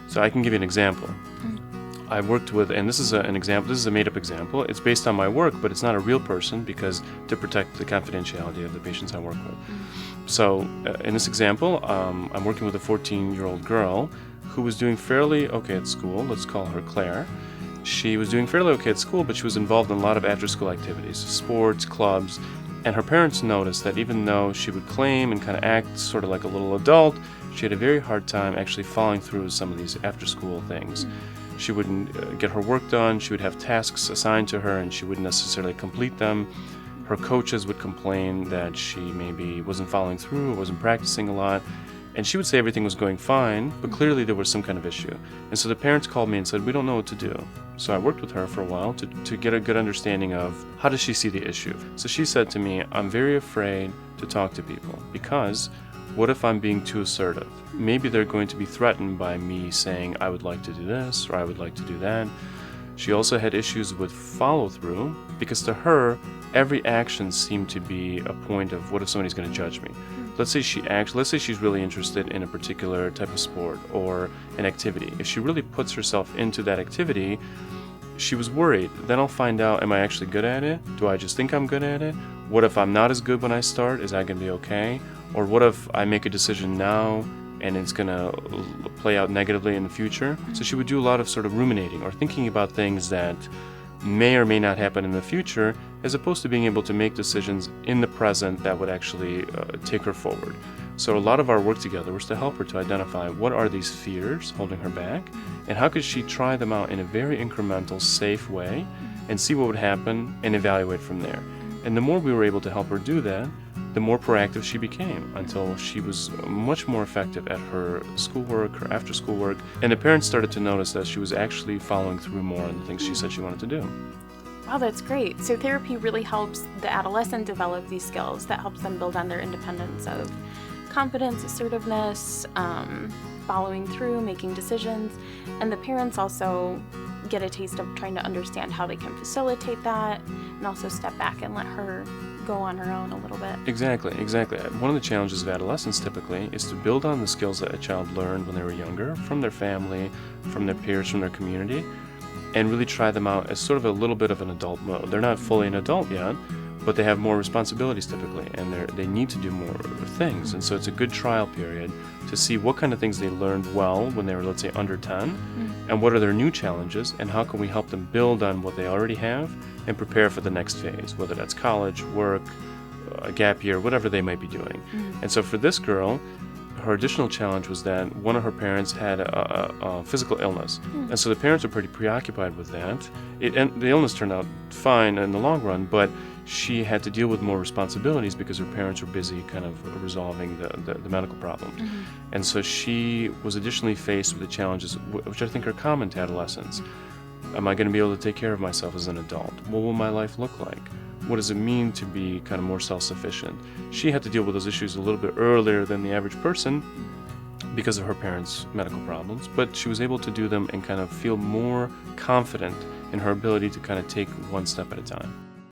So I can give you an example. Mm. I worked with, and this is an example, this is a made-up example. It's based on my work, but it's not a real person because to protect the confidentiality of the patients I work with. So in this example, I'm working with a 14-year-old girl who was doing fairly okay at school. Let's call her Claire. She was doing fairly okay at school, but she was involved in a lot of after-school activities, sports, clubs, and her parents noticed that even though she would claim and kind of act sort of like a little adult, she had a very hard time actually following through with some of these after-school things. She wouldn't get her work done, she would have tasks assigned to her, and she wouldn't necessarily complete them. Her coaches would complain that she maybe wasn't following through, or wasn't practicing a lot, and she would say everything was going fine, but clearly there was some kind of issue. And so the parents called me and said, we don't know what to do. So I worked with her for a while to get a good understanding of how does she see the issue. So she said to me, I'm very afraid to talk to people because what if I'm being too assertive? Maybe they're going to be threatened by me saying, I would like to do this, or I would like to do that. She also had issues with follow-through because to her, every action seemed to be a point of what if somebody's going to judge me. Let's say she's really interested in a particular type of sport or an activity. If she really puts herself into that activity, she was worried. Then I'll find out, am I actually good at it? Do I just think I'm good at it? What if I'm not as good when I start? Is that going to be okay? Or what if I make a decision now and it's going to play out negatively in the future? So she would do a lot of sort of ruminating or thinking about things that may or may not happen in the future, as opposed to being able to make decisions in the present that would actually take her forward. So a lot of our work together was to help her to identify what are these fears holding her back, and how could she try them out in a very incremental, safe way, and see what would happen and evaluate from there. And the more we were able to help her do that, the more proactive she became until she was much more effective at her schoolwork, her after-school work, and the parents started to notice that she was actually following through more on the things she said she wanted to do. Wow, that's great. So therapy really helps the adolescent develop these skills that helps them build on their independence of confidence, assertiveness, following through, making decisions, and the parents also get a taste of trying to understand how they can facilitate that and also step back and let her go on her own a little bit. Exactly. One of the challenges of adolescence typically is to build on the skills that a child learned when they were younger, from their family, from their peers, from their community, and really try them out as sort of a little bit of an adult mode. They're not fully an adult yet, but they have more responsibilities typically, and they need to do more things. And so it's a good trial period to see what kind of things they learned well when they were, let's say, under 10, and what are their new challenges, and how can we help them build on what they already have and prepare for the next phase, whether that's college, work, a gap year, whatever they might be doing. And so for this girl, her additional challenge was that one of her parents had a physical illness. And so the parents were pretty preoccupied with that. And the illness turned out fine in the long run, but she had to deal with more responsibilities because her parents were busy kind of resolving the medical problem. And so she was additionally faced with the challenges, which I think are common to adolescents. Am I going to be able to take care of myself as an adult? What will my life look like? What does it mean to be kind of more self-sufficient? She had to deal with those issues a little bit earlier than the average person because of her parents' medical problems, but she was able to do them and kind of feel more confident in her ability to kind of take one step at a time.